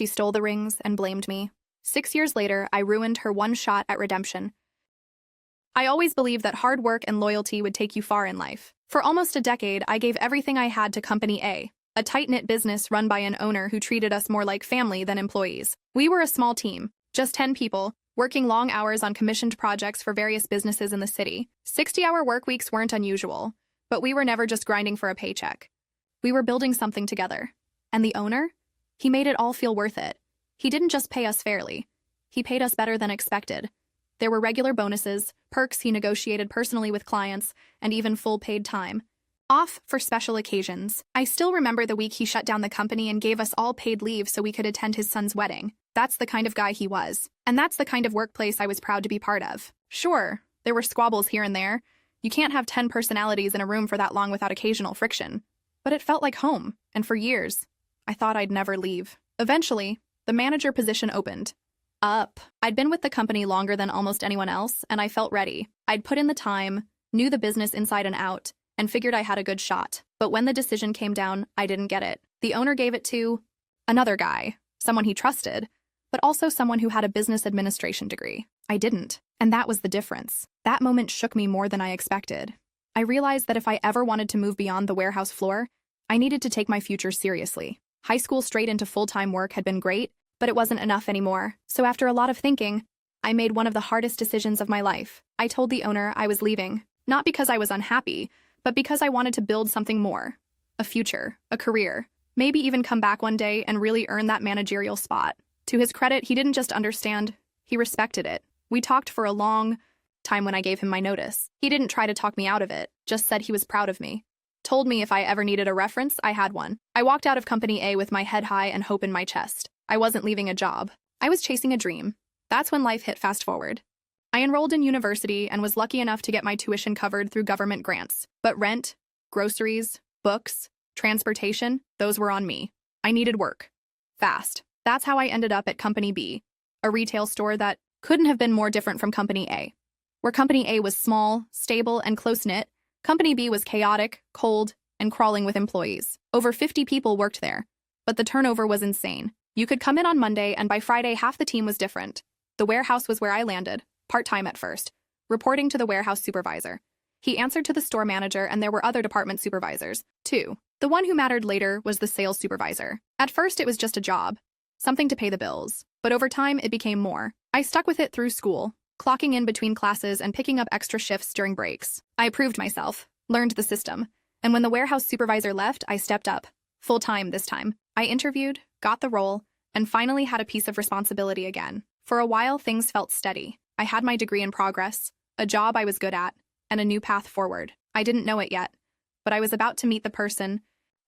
she stole the rings and blamed me. 6 years later, I ruined her one shot at redemption. I always believed that hard work and loyalty would take you far in life. For almost a decade, I gave everything I had to Company a tight-knit business run by an owner who treated us more like family than employees. We were a small team, just 10 people, working long hours on commissioned projects for various businesses in the city. 60-hour work weeks weren't unusual, but we were never just grinding for a paycheck. We were building something together. And the owner? He made it all feel worth it. He didn't just pay us fairly. He paid us better than expected. There were regular bonuses, perks he negotiated personally with clients, and even full paid time off for special occasions. I still remember the week he shut down the company and gave us all paid leave so we could attend his son's wedding. That's the kind of guy he was. And that's the kind of workplace I was proud to be part of. Sure, there were squabbles here and there. You can't have 10 personalities in a room for that long without occasional friction. But it felt like home, and for years, I thought I'd never leave. Eventually, the manager position opened. I'd been with the company longer than almost anyone else, and I felt ready. I'd put in the time, knew the business inside and out, and figured I had a good shot. But when the decision came down, I didn't get it. The owner gave it to another guy, someone he trusted, but also someone who had a business administration degree. I didn't, and that was the difference. That moment shook me more than I expected. I realized that if I ever wanted to move beyond the warehouse floor, I needed to take my future seriously. High school straight into full-time work had been great, but it wasn't enough anymore. So after a lot of thinking, I made one of the hardest decisions of my life. I told the owner I was leaving, not because I was unhappy, but because I wanted to build something more. A future, a career, maybe even come back one day and really earn that managerial spot. To his credit, he didn't just understand, he respected it. We talked for a long time when I gave him my notice. He didn't try to talk me out of it, just said he was proud of me. Told me if I ever needed a reference, I had one. I walked out of Company A with my head high and hope in my chest. I wasn't leaving a job. I was chasing a dream. That's when life hit fast forward. I enrolled in university and was lucky enough to get my tuition covered through government grants. But rent, groceries, books, transportation, those were on me. I needed work. Fast. That's how I ended up at Company B, a retail store that couldn't have been more different from Company A. Where Company A was small, stable, and close-knit, Company B was chaotic, cold, and crawling with employees. Over 50 people worked there, but the turnover was insane. You could come in on Monday, and by Friday, half the team was different. The warehouse was where I landed, part-time at first, reporting to the warehouse supervisor. He answered to the store manager, and there were other department supervisors, too. The one who mattered later was the sales supervisor. At first, it was just a job, something to pay the bills. But over time, it became more. I stuck with it through school, clocking in between classes and picking up extra shifts during breaks. I proved myself, learned the system, and when the warehouse supervisor left, I stepped up, full-time this time. I interviewed, got the role, and finally had a piece of responsibility again. For a while, things felt steady. I had my degree in progress, a job I was good at, and a new path forward. I didn't know it yet, but I was about to meet the person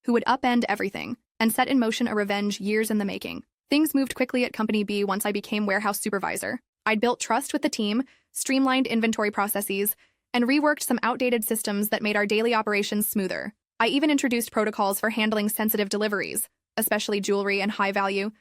who would upend everything and set in motion a revenge years in the making. Things moved quickly at Company B once I became warehouse supervisor. I'd built trust with the team, streamlined inventory processes, and reworked some outdated systems that made our daily operations smoother. I even introduced protocols for handling sensitive deliveries, especially jewelry and high-value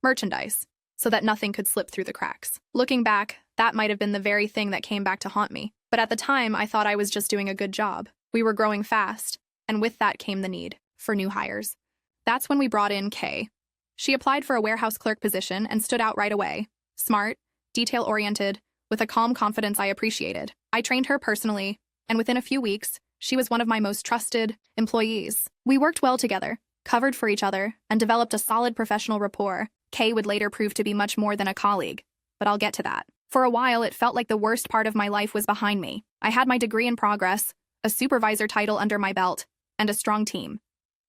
merchandise, so that nothing could slip through the cracks. Looking back, that might have been the very thing that came back to haunt me. But at the time, I thought I was just doing a good job. We were growing fast, and with that came the need for new hires. That's when we brought in Kay. She applied for a warehouse clerk position and stood out right away. Smart, detail-oriented, with a calm confidence I appreciated. I trained her personally, and within a few weeks, she was one of my most trusted employees. We worked well together, covered for each other, and developed a solid professional rapport. Kay would later prove to be much more than a colleague, but I'll get to that. For a while, it felt like the worst part of my life was behind me. I had my degree in progress, a supervisor title under my belt, and a strong team.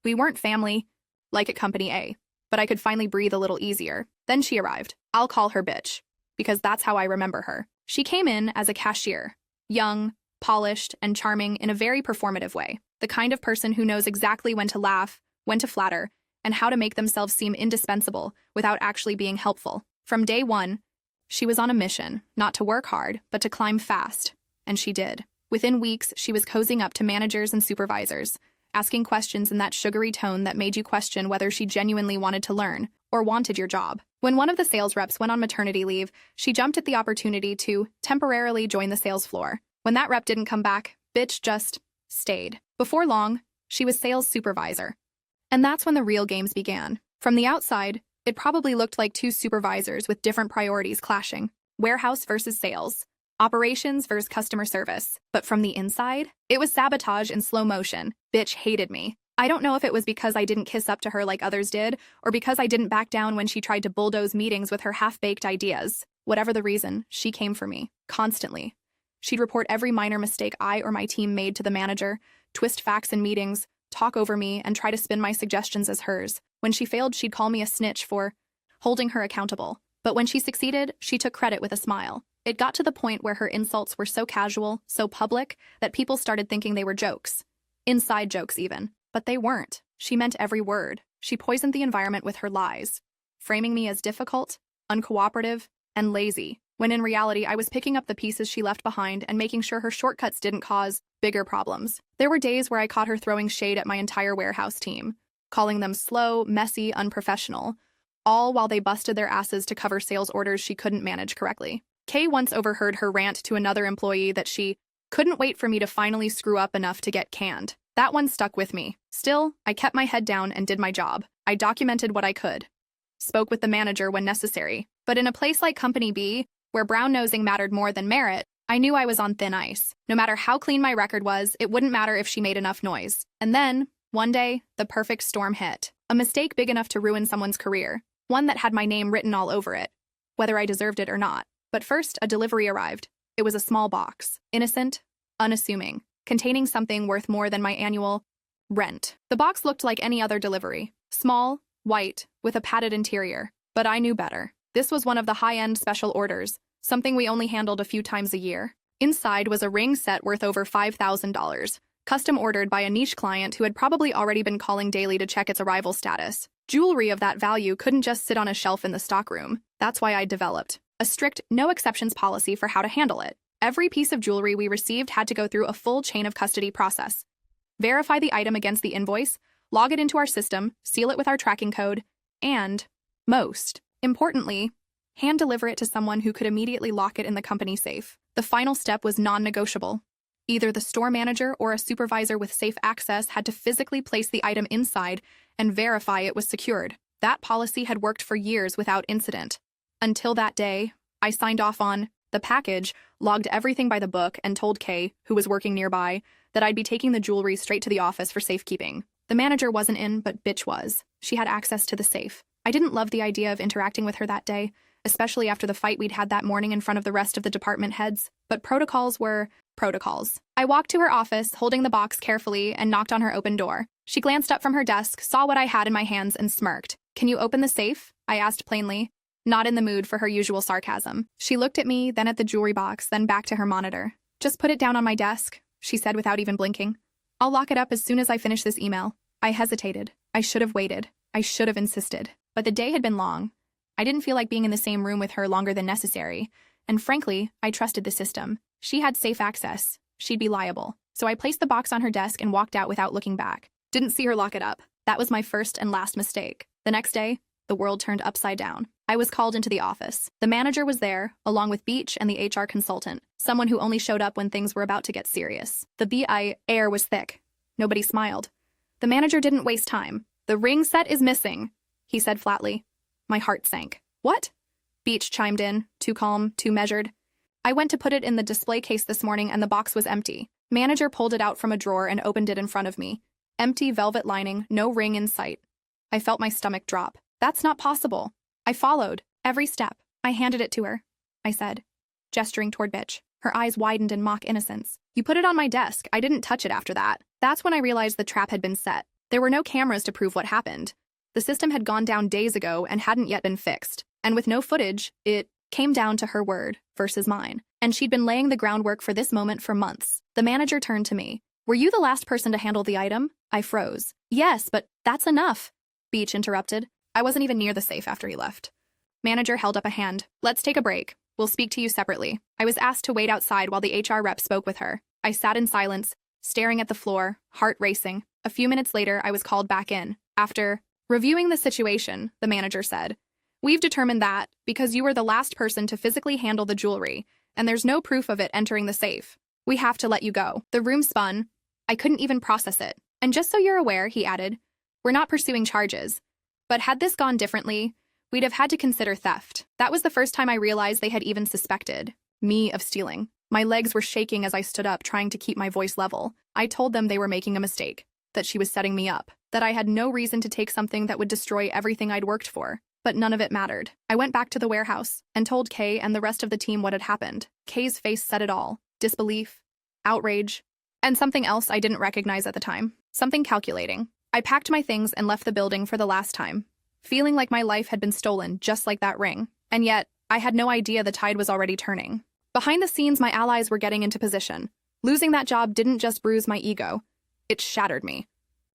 We weren't family, like at Company A, but I could finally breathe a little easier. Then she arrived. I'll call her bitch, because that's how I remember her. She came in as a cashier, young, polished, and charming in a very performative way. The kind of person who knows exactly when to laugh, when to flatter, and how to make themselves seem indispensable without actually being helpful. From day one, she was on a mission, not to work hard, but to climb fast. And she did. Within weeks, she was cozying up to managers and supervisors, asking questions in that sugary tone that made you question whether she genuinely wanted to learn or wanted your job. When one of the sales reps went on maternity leave, she jumped at the opportunity to temporarily join the sales floor. When that rep didn't come back, bitch just stayed. Before long, she was sales supervisor. And that's when the real games began. From the outside, It probably looked like two supervisors with different priorities clashing. Warehouse versus sales. Operations versus customer service. But from the inside, it was sabotage in slow motion. Bitch hated me. I don't know if it was because I didn't kiss up to her like others did, or because I didn't back down when she tried to bulldoze meetings with her half-baked ideas. Whatever the reason, she came for me. Constantly. She'd report every minor mistake I or my team made to the manager, twist facts in meetings, talk over me, and try to spin my suggestions as hers. When she failed, she'd call me a snitch for holding her accountable. But when she succeeded, she took credit with a smile. It got to the point where her insults were so casual, so public, that people started thinking they were jokes. Inside jokes, even. But they weren't. She meant every word. She poisoned the environment with her lies, framing me as difficult, uncooperative, and lazy, when in reality I was picking up the pieces she left behind and making sure her shortcuts didn't cause bigger problems. There were days where I caught her throwing shade at my entire warehouse team, calling them slow, messy, unprofessional, all while they busted their asses to cover sales orders she couldn't manage correctly. Kay once overheard her rant to another employee that she couldn't wait for me to finally screw up enough to get canned. That one stuck with me. Still, I kept my head down and did my job. I documented what I could. Spoke with the manager when necessary. But in a place like Company B, where brown-nosing mattered more than merit, I knew I was on thin ice. No matter how clean my record was, it wouldn't matter if she made enough noise. And then, one day, the perfect storm hit. A mistake big enough to ruin someone's career. One that had my name written all over it, whether I deserved it or not. But first, a delivery arrived. It was a small box. Innocent, unassuming, containing something worth more than my annual rent. The box looked like any other delivery. Small, white, with a padded interior. But I knew better. This was one of the high-end special orders, something we only handled a few times a year. Inside was a ring set worth over $5,000, custom ordered by a niche client who had probably already been calling daily to check its arrival status. Jewelry of that value couldn't just sit on a shelf in the stockroom. That's why I developed a strict no-exceptions policy for how to handle it. Every piece of jewelry we received had to go through a full chain of custody process. Verify the item against the invoice, log it into our system, seal it with our tracking code, and, most importantly, hand-deliver it to someone who could immediately lock it in the company safe. The final step was non-negotiable. Either the store manager or a supervisor with safe access had to physically place the item inside and verify it was secured. That policy had worked for years without incident. Until that day, I signed off on the package, logged everything by the book, and told Kay, who was working nearby, that I'd be taking the jewelry straight to the office for safekeeping. The manager wasn't in, but bitch was. She had access to the safe. I didn't love the idea of interacting with her that day, especially after the fight we'd had that morning in front of the rest of the department heads, but protocols were protocols. I walked to her office, holding the box carefully, and knocked on her open door. She glanced up from her desk, saw what I had in my hands, and smirked. "Can you open the safe?" I asked plainly, not in the mood for her usual sarcasm. She looked at me, then at the jewelry box, then back to her monitor. "Just put it down on my desk," she said without even blinking. "I'll lock it up as soon as I finish this email." I hesitated. I should have waited. I should have insisted. But the day had been long. I didn't feel like being in the same room with her longer than necessary, and frankly, I trusted the system. She had safe access. She'd be liable. So I placed the box on her desk and walked out without looking back. Didn't see her lock it up. That was my first and last mistake. The next day, the world turned upside down. I was called into the office. The manager was there, along with Beach and the HR consultant, someone who only showed up when things were about to get serious. The BI air was thick. Nobody smiled. The manager didn't waste time. "The ring set is missing," he said flatly. My heart sank. "What?" Beach chimed in, too calm, too measured. "I went to put it in the display case this morning and the box was empty." Manager pulled it out from a drawer and opened it in front of me. Empty velvet lining, no ring in sight. I felt my stomach drop. "That's not possible." I followed every step. I handed it to her, I said, gesturing toward Bitch. Her eyes widened in mock innocence. "You put it on my desk. I didn't touch it after that." That's when I realized the trap had been set. There were no cameras to prove what happened. The system had gone down days ago and hadn't yet been fixed. And with no footage, it came down to her word versus mine. And she'd been laying the groundwork for this moment for months. The manager turned to me. "Were you the last person to handle the item?" I froze. "Yes, but that's enough," Beach interrupted. I wasn't even near the safe after he left. Manager held up a hand. "Let's take a break. We'll speak to you separately." I was asked to wait outside while the HR rep spoke with her. I sat in silence, staring at the floor, heart racing. A few minutes later, I was called back in. After reviewing the situation, the manager said, "We've determined that, because you were the last person to physically handle the jewelry, and there's no proof of it entering the safe, we have to let you go." The room spun. I couldn't even process it. "And just so you're aware," he added, "we're not pursuing charges. But had this gone differently, we'd have had to consider theft. That was the first time I realized they had even suspected me of stealing. My legs were shaking as I stood up, trying to keep my voice level. I told them they were making a mistake, that she was setting me up, that I had no reason to take something that would destroy everything I'd worked for. But none of it mattered. I went back to the warehouse and told Kay and the rest of the team what had happened. Kay's face said it all: disbelief, outrage, and something else I didn't recognize at the time. Something calculating. I packed my things and left the building for the last time, feeling like my life had been stolen just like that ring. And yet, I had no idea the tide was already turning. Behind the scenes, my allies were getting into position. Losing that job didn't just bruise my ego, it shattered me.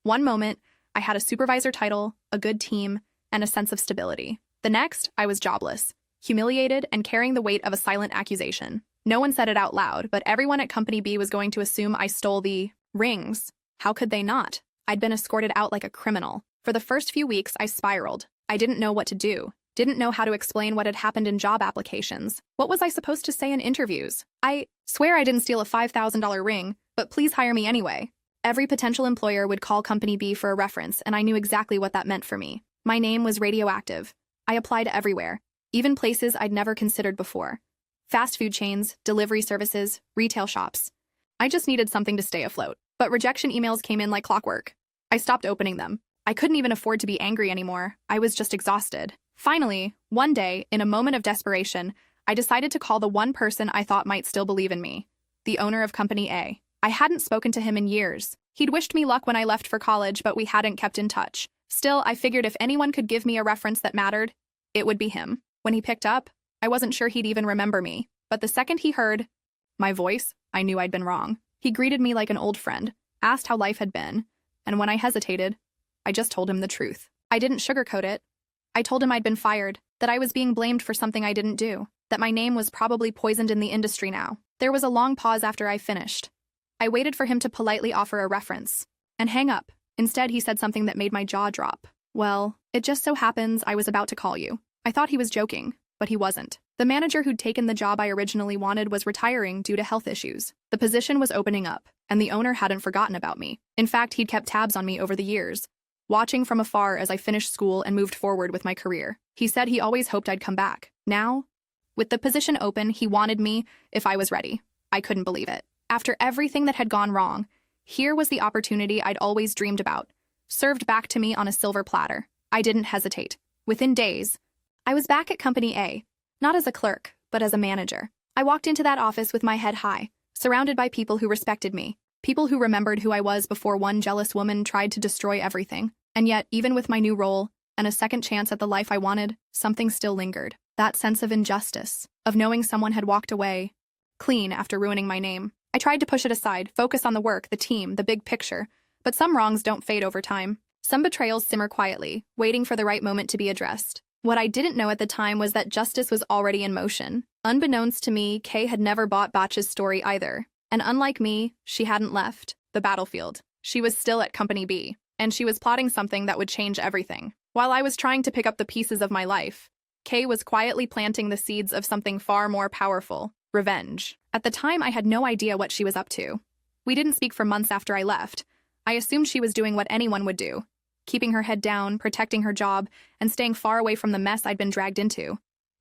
One moment, I had a supervisor title, a good team, and a sense of stability. The next, I was jobless, humiliated, and carrying the weight of a silent accusation. No one said it out loud, but everyone at Company B was going to assume I stole the rings. How could they not? I'd been escorted out like a criminal. For the first few weeks, I spiraled. I didn't know what to do. Didn't know how to explain what had happened in job applications. What was I supposed to say in interviews? I swear I didn't steal a $5,000 ring, but please hire me anyway. Every potential employer would call Company B for a reference, and I knew exactly what that meant for me. My name was radioactive. I applied everywhere, even places I'd never considered before. Fast food chains, delivery services, retail shops. I just needed something to stay afloat. But rejection emails came in like clockwork. I stopped opening them. I couldn't even afford to be angry anymore. I was just exhausted. Finally, one day, in a moment of desperation, I decided to call the one person I thought might still believe in me, the owner of Company A. I hadn't spoken to him in years. He'd wished me luck when I left for college, but we hadn't kept in touch. Still, I figured if anyone could give me a reference that mattered, it would be him. When he picked up, I wasn't sure he'd even remember me. But the second he heard my voice, I knew I'd been wrong. He greeted me like an old friend, asked how life had been, and when I hesitated, I just told him the truth. I didn't sugarcoat it. I told him I'd been fired, that I was being blamed for something I didn't do, that my name was probably poisoned in the industry now. There was a long pause after I finished. I waited for him to politely offer a reference and hang up. Instead, he said something that made my jaw drop. Well, it just so happens I was about to call you. I thought he was joking, but he wasn't. The manager who'd taken the job I originally wanted was retiring due to health issues. The position was opening up, and the owner hadn't forgotten about me. In fact, he'd kept tabs on me over the years, watching from afar as I finished school and moved forward with my career. He said he always hoped I'd come back. Now, with the position open, he wanted me if I was ready. I couldn't believe it. After everything that had gone wrong, here was the opportunity I'd always dreamed about, served back to me on a silver platter. I didn't hesitate. Within days, I was back at Company A, not as a clerk, but as a manager. I walked into that office with my head high, surrounded by people who respected me, people who remembered who I was before one jealous woman tried to destroy everything. And yet, even with my new role and a second chance at the life I wanted, something still lingered. That sense of injustice, of knowing someone had walked away clean after ruining my name. I tried to push it aside, focus on the work, the team, the big picture. But some wrongs don't fade over time. Some betrayals simmer quietly, waiting for the right moment to be addressed. What I didn't know at the time was that justice was already in motion. Unbeknownst to me, Kay had never bought Botch's story either. And unlike me, she hadn't left the battlefield. She was still at Company B, and she was plotting something that would change everything. While I was trying to pick up the pieces of my life, Kay was quietly planting the seeds of something far more powerful: revenge. At the time, I had no idea what she was up to. We didn't speak for months after I left. I assumed she was doing what anyone would do, keeping her head down, protecting her job, and staying far away from the mess I'd been dragged into.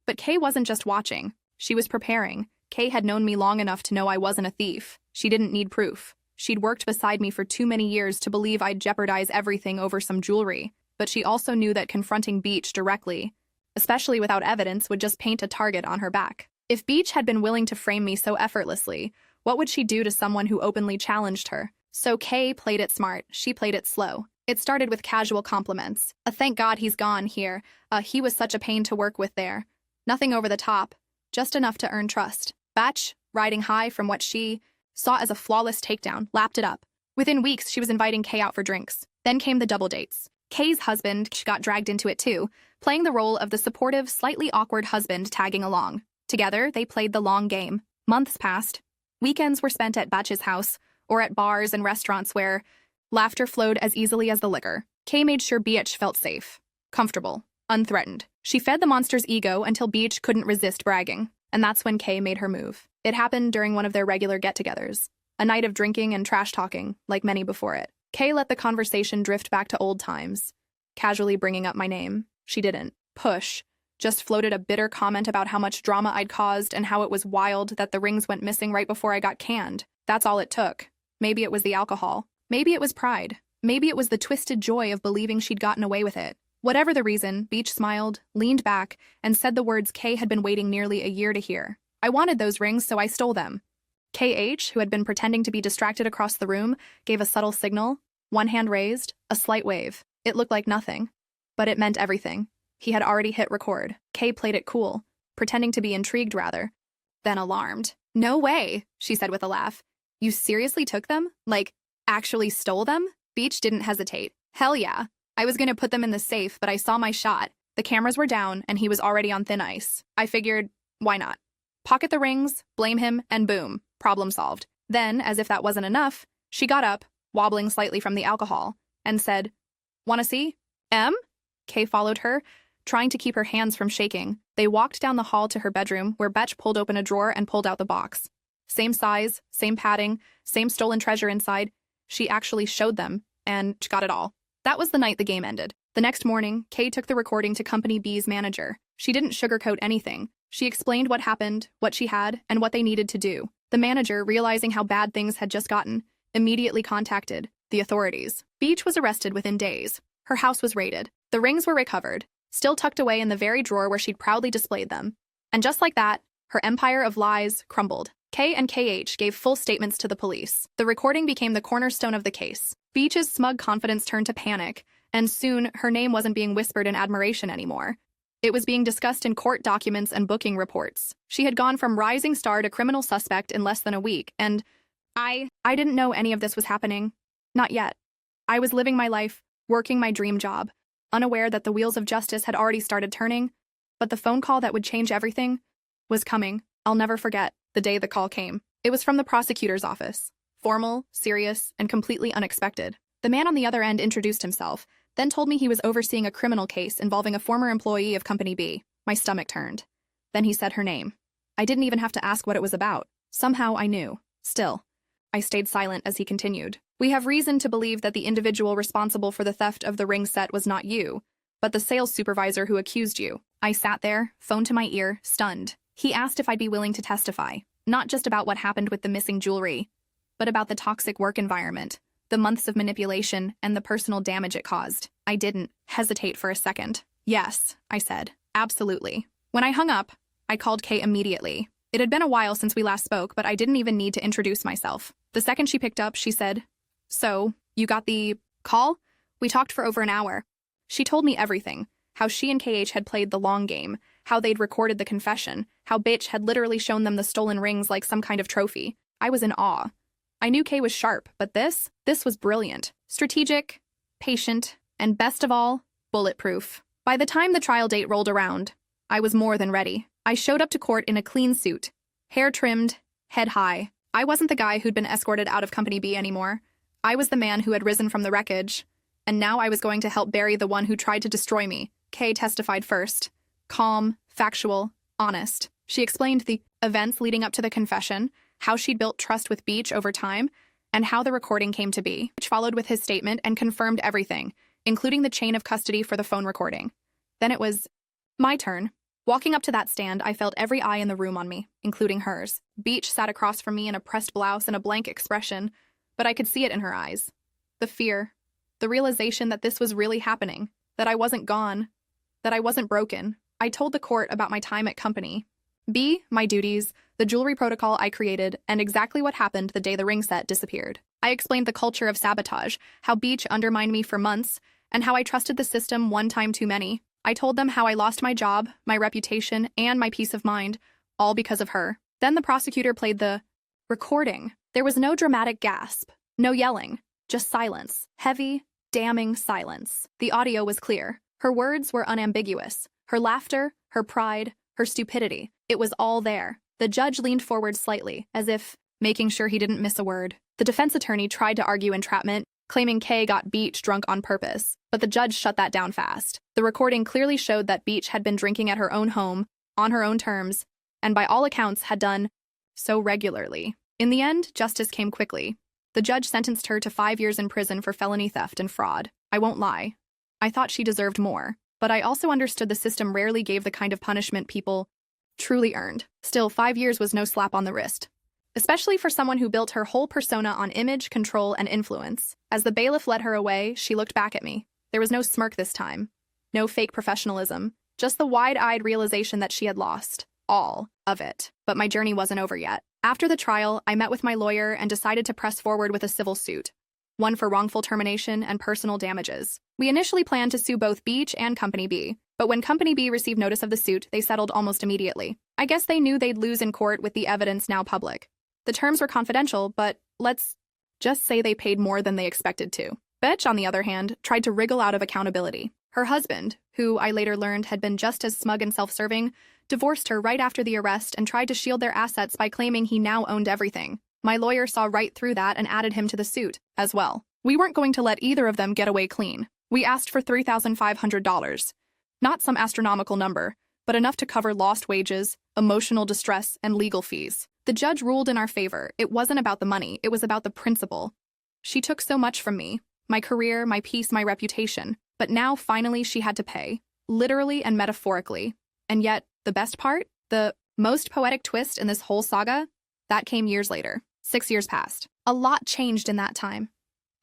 But Kay wasn't just watching. She was preparing. Kay had known me long enough to know I wasn't a thief. She didn't need proof. She'd worked beside me for too many years to believe I'd jeopardize everything over some jewelry. But she also knew that confronting Beach directly, especially without evidence, would just paint a target on her back. If Beach had been willing to frame me so effortlessly, what would she do to someone who openly challenged her? So Kay played it smart. She played it slow. It started with casual compliments. Thank God he's gone here. He was such a pain to work with there. Nothing over the top, just enough to earn trust. Batch, riding high from what she saw as a flawless takedown, lapped it up. Within weeks, she was inviting Kay out for drinks. Then came the double dates. Kay's husband got dragged into it too, playing the role of the supportive, slightly awkward husband tagging along. Together, they played the long game. Months passed. Weekends were spent at Batch's house, or at bars and restaurants where laughter flowed as easily as the liquor. Kay made sure Beach felt safe, comfortable, unthreatened. She fed the monster's ego until Beach couldn't resist bragging, and that's when Kay made her move. It happened during one of their regular get-togethers, a night of drinking and trash-talking, like many before it. Kay let the conversation drift back to old times, casually bringing up my name. She didn't push, just floated a bitter comment about how much drama I'd caused and how it was wild that the rings went missing right before I got canned. That's all it took. Maybe it was the alcohol. Maybe it was pride. Maybe it was the twisted joy of believing she'd gotten away with it. Whatever the reason, Beach smiled, leaned back, and said the words Kay had been waiting nearly a year to hear. I wanted those rings, so I stole them. KH, who had been pretending to be distracted across the room, gave a subtle signal. One hand raised, a slight wave. It looked like nothing, but it meant everything. He had already hit record. Kay played it cool, pretending to be intrigued rather, then alarmed. "No way," she said with a laugh. "You seriously took them? Like, actually stole them?" Beach didn't hesitate. "Hell yeah. I was gonna put them in the safe, but I saw my shot. The cameras were down, and he was already on thin ice. I figured, why not? Pocket the rings, blame him, and boom, problem solved." Then, as if that wasn't enough, she got up, wobbling slightly from the alcohol, and said, "Wanna see? M?" Kay followed her, trying to keep her hands from shaking. They walked down the hall to her bedroom, where Betch pulled open a drawer and pulled out the box. Same size, same padding, same stolen treasure inside. She actually showed them, and got it all. That was the night the game ended. The next morning, Kay took the recording to Company B's manager. She didn't sugarcoat anything. She explained what happened, what she had, and what they needed to do. The manager, realizing how bad things had just gotten, immediately contacted the authorities. Beach was arrested within days. Her house was raided. The rings were recovered, still tucked away in the very drawer where she'd proudly displayed them. And just like that, her empire of lies crumbled. Kay and KH gave full statements to the police. The recording became the cornerstone of the case. Beach's smug confidence turned to panic, and soon her name wasn't being whispered in admiration anymore. It was being discussed in court documents and booking reports. She had gone from rising star to criminal suspect in less than a week, and I didn't know any of this was happening. Not yet. I was living my life, working my dream job, unaware that the wheels of justice had already started turning, but the phone call that would change everything was coming. I'll never forget the day the call came. It was from the prosecutor's office. Formal, serious, and completely unexpected. The man on the other end introduced himself, then told me he was overseeing a criminal case involving a former employee of Company B. My stomach turned. Then he said her name. I didn't even have to ask what it was about. Somehow I knew. Still, I stayed silent as he continued. "We have reason to believe that the individual responsible for the theft of the ring set was not you, but the sales supervisor who accused you." I sat there, phone to my ear, stunned. He asked if I'd be willing to testify, not just about what happened with the missing jewelry, but about the toxic work environment, the months of manipulation, and the personal damage it caused. I didn't hesitate for a second. "Yes," I said. "Absolutely." When I hung up, I called Kay immediately. It had been a while since we last spoke, but I didn't even need to introduce myself. The second she picked up, she said, "So, you got the call?" We talked for over an hour. She told me everything, how she and KH had played the long game, how they'd recorded the confession, how Bitch had literally shown them the stolen rings like some kind of trophy. I was in awe. I knew Kay was sharp, but this was brilliant. Strategic, patient, and best of all, bulletproof. By the time the trial date rolled around, I was more than ready. I showed up to court in a clean suit, hair trimmed, head high. I wasn't the guy who'd been escorted out of Company B anymore. I was the man who had risen from the wreckage, and now I was going to help bury the one who tried to destroy me. Kay testified first. Calm, factual, honest. She explained the events leading up to the confession, how she'd built trust with Beach over time, and how the recording came to be. Beach followed with his statement and confirmed everything, including the chain of custody for the phone recording. Then it was my turn. Walking up to that stand, I felt every eye in the room on me, including hers. Beach sat across from me in a pressed blouse and a blank expression, but I could see it in her eyes. The fear, the realization that this was really happening, that I wasn't gone, that I wasn't broken. I told the court about my time at Company B, my duties, the jewelry protocol I created, and exactly what happened the day the ring set disappeared. I explained the culture of sabotage, how Beach undermined me for months, and how I trusted the system one time too many. I told them how I lost my job, my reputation, and my peace of mind, all because of her. Then the prosecutor played the recording. There was no dramatic gasp, no yelling, just silence. Heavy, damning silence. The audio was clear. Her words were unambiguous. Her laughter, her pride, her stupidity. It was all there. The judge leaned forward slightly, as if making sure he didn't miss a word. The defense attorney tried to argue entrapment, claiming Kay got Beach drunk on purpose, but the judge shut that down fast. The recording clearly showed that Beach had been drinking at her own home, on her own terms, and by all accounts had done so regularly. In the end, justice came quickly. The judge sentenced her to 5 years in prison for felony theft and fraud. I won't lie. I thought she deserved more, but I also understood the system rarely gave the kind of punishment people truly earned. Still, 5 years was no slap on the wrist, especially for someone who built her whole persona on image, control, and influence. As the bailiff led her away, she looked back at me. There was no smirk this time, no fake professionalism, just the wide-eyed realization that she had lost all of it. But my journey wasn't over yet. After the trial, I met with my lawyer and decided to press forward with a civil suit, one for wrongful termination and personal damages. We initially planned to sue both Beach and Company B, but when Company B received notice of the suit, they settled almost immediately. I guess they knew they'd lose in court with the evidence now public. The terms were confidential, but let's just say they paid more than they expected to. Betch, on the other hand, tried to wriggle out of accountability. Her husband, who I later learned had been just as smug and self-serving, divorced her right after the arrest and tried to shield their assets by claiming he now owned everything. My lawyer saw right through that and added him to the suit as well. We weren't going to let either of them get away clean. We asked for $3,500. Not some astronomical number, but enough to cover lost wages, emotional distress, and legal fees. The judge ruled in our favor. It wasn't about the money, it was about the principle. She took so much from me, my career, my peace, my reputation. But now, finally, she had to pay, literally and metaphorically. And yet, the best part? The most poetic twist in this whole saga? That came years later. 6 years passed. A lot changed in that time.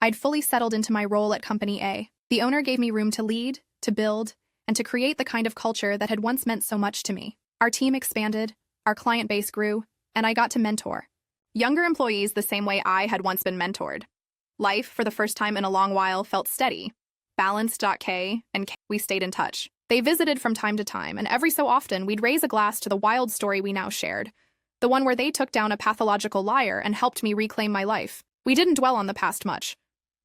I'd fully settled into my role at Company A. The owner gave me room to lead, to build, and to create the kind of culture that had once meant so much to me. Our team expanded, our client base grew, and I got to mentor younger employees the same way I had once been mentored. Life, for the first time in a long while, felt steady. Balanced. K and K. We stayed in touch. They visited from time to time, and every so often we'd raise a glass to the wild story we now shared, the one where they took down a pathological liar and helped me reclaim my life. We didn't dwell on the past much,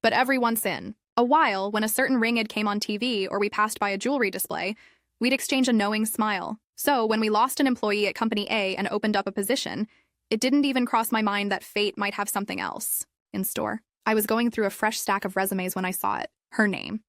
but every once in a while, when a certain ring ad came on TV or we passed by a jewelry display, we'd exchange a knowing smile. So when we lost an employee at Company A and opened up a position, it didn't even cross my mind that fate might have something else in store. I was going through a fresh stack of resumes when I saw it. Her name.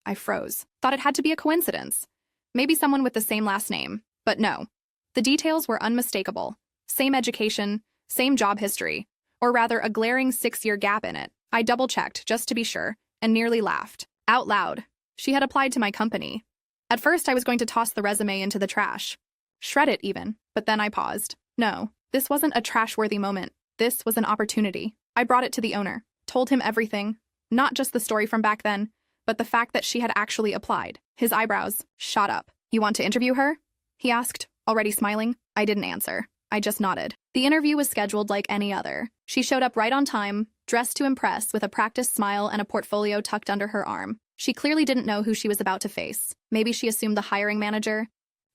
I froze. Thought it had to be a coincidence. Maybe someone with the same last name. But no. The details were unmistakable. Same education, same job history, or rather a glaring 6-year gap in it. I double-checked, just to be sure, and nearly laughed. Out loud. She had applied to my company. At first, I was going to toss the resume into the trash. Shred it, even. But then I paused. No, this wasn't a trash-worthy moment. This was an opportunity. I brought it to the owner. Told him everything. Not just the story from back then, but the fact that she had actually applied. His eyebrows shot up. You want to interview her? He asked, already smiling. I didn't answer. I just nodded. The interview was scheduled like any other. She showed up right on time, dressed to impress, with a practiced smile and a portfolio tucked under her arm. She clearly didn't know who she was about to face. Maybe she assumed the hiring manager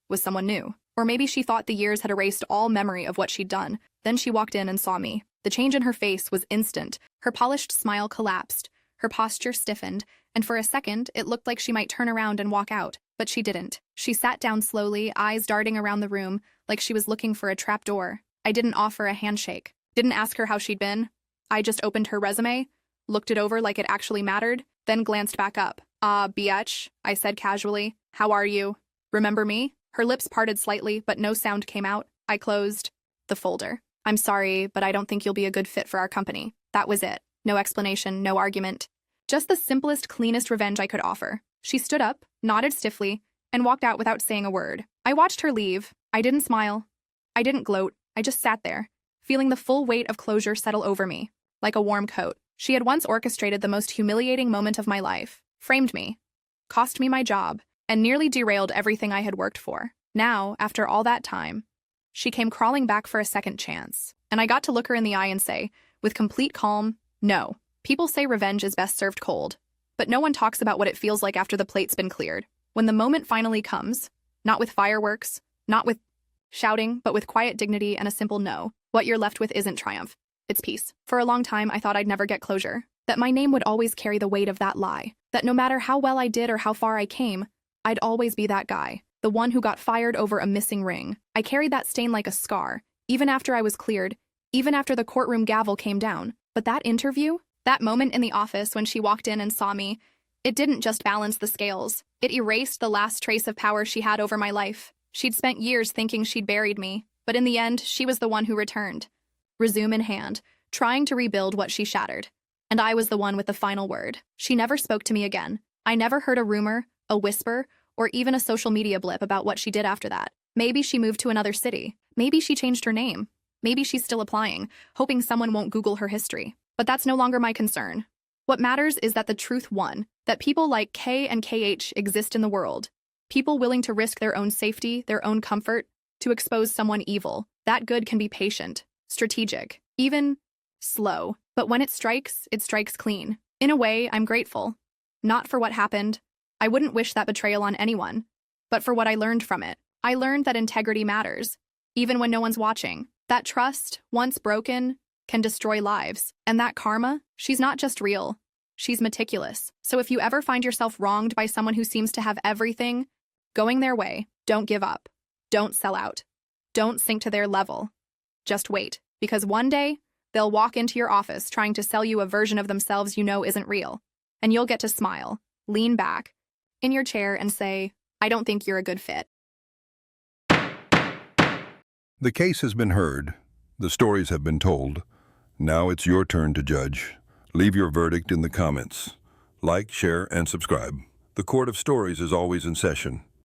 was someone new. Or maybe she thought the years had erased all memory of what she'd done. Then she walked in and saw me. The change in her face was instant. Her polished smile collapsed. Her posture stiffened, and for a second, it looked like she might turn around and walk out. But she didn't. She sat down slowly, eyes darting around the room, like she was looking for a trapdoor. I didn't offer a handshake. Didn't ask her how she'd been. I just opened her resume, looked it over like it actually mattered, then glanced back up. Biatch, I said casually. How are you? Remember me? Her lips parted slightly, but no sound came out. I closed the folder. I'm sorry, but I don't think you'll be a good fit for our company. That was it. No explanation, no argument. Just the simplest, cleanest revenge I could offer. She stood up, nodded stiffly, and walked out without saying a word. I watched her leave. I didn't smile. I didn't gloat. I just sat there, feeling the full weight of closure settle over me, like a warm coat. She had once orchestrated the most humiliating moment of my life, framed me, cost me my job, and nearly derailed everything I had worked for. Now, after all that time, she came crawling back for a second chance, and I got to look her in the eye and say, with complete calm, no. People say revenge is best served cold, but no one talks about what it feels like after the plate's been cleared. When the moment finally comes, not with fireworks, not with shouting, but with quiet dignity and a simple no, what you're left with isn't triumph. It's peace. For a long time, I thought I'd never get closure, that my name would always carry the weight of that lie, that no matter how well I did or how far I came, I'd always be that guy, the one who got fired over a missing ring. I carried that stain like a scar, even after I was cleared, even after the courtroom gavel came down. But that interview, that moment in the office when she walked in and saw me, it didn't just balance the scales. It erased the last trace of power she had over my life. She'd spent years thinking she'd buried me, but in the end, she was the one who returned, resume in hand, trying to rebuild what she shattered. And I was the one with the final word. She never spoke to me again. I never heard a rumor, a whisper, or even a social media blip about what she did after that. Maybe she moved to another city. Maybe she changed her name. Maybe she's still applying, hoping someone won't Google her history. But that's no longer my concern. What matters is that the truth won, that people like K and KH exist in the world. People willing to risk their own safety, their own comfort, to expose someone evil. That good can be patient, strategic, even slow. But when it strikes clean. In a way, I'm grateful. Not for what happened. I wouldn't wish that betrayal on anyone. But for what I learned from it. I learned that integrity matters, even when no one's watching. That trust, once broken, can destroy lives. And that karma, she's not just real. She's meticulous. So if you ever find yourself wronged by someone who seems to have everything going their way, don't give up. Don't sell out. Don't sink to their level. Just wait, because one day, they'll walk into your office trying to sell you a version of themselves you know isn't real. And you'll get to smile, lean back in your chair and say, I don't think you're a good fit. The case has been heard. The stories have been told. Now it's your turn to judge. Leave your verdict in the comments. Like, share, and subscribe. The Court of Stories is always in session.